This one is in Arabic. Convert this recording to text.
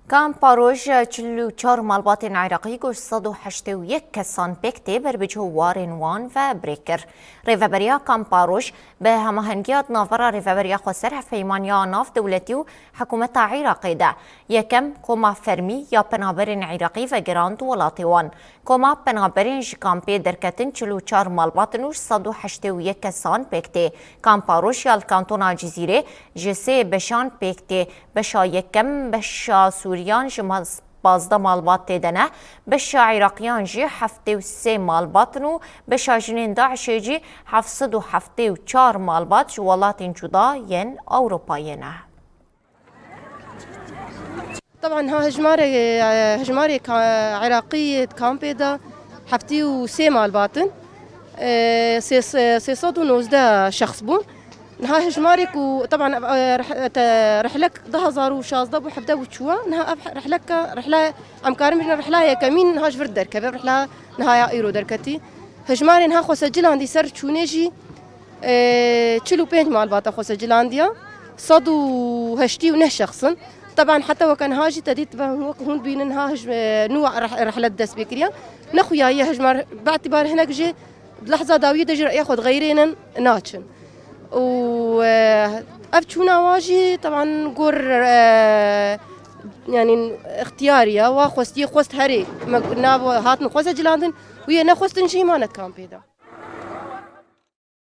كان باروش چلو چار مالبات عراقی گوش 181 کسان پکتی بر بجوار وان و بریکر. ریوبریا کان باروش به هماهنگیات نافرا ریوبریا خسر پیمانیا ناف دولتی و حکومت عراقی ده. یکم کما فرمی یا پنابرین عراقی و گراند ولاتی وان. کما پنابرین جکامپی درکتن چلو چار مالبات نوش 181 کسان پکتی. کان باروش یال کانتونا جزیره جسه بشان پکتی بشا یکم بشا سوریان جمال بازده مالبات تدنه بشا عراقیان جی 73 مالبات نو بشا جنین داعش جی 774 مالبات جوالات جدا ين أوروباينه. طبعا ها هجماري عراقية كامبيدا 73 مالباتن 619 شخص بون نها هجمارك وطبعا رحلك ظهر وشاز ضب وحبدا وشوا نها رحلة أمكارم بنا رحلة هي كمين نها جبر دركة رحلة نها إيرو دركتي هجماري نها خوسجل عندي سر شونيجي تشلو بينج مالباتا خوسجل عندي صدو هشتي ونه شخصا طبعا حتى وكان هاجي تديت هون بين نها نوع رحلة دس بكريا نخويا هي هجمار باعتبار هناك جي لحظة داوية دجر ياخذ غيرين ناتشن و أفتشونا واجي طبعا قر يعني اختيارية وخوستي خوست هري ناب هات نخوست جلاندن ويا نخوست نشي ما نكام بيدا.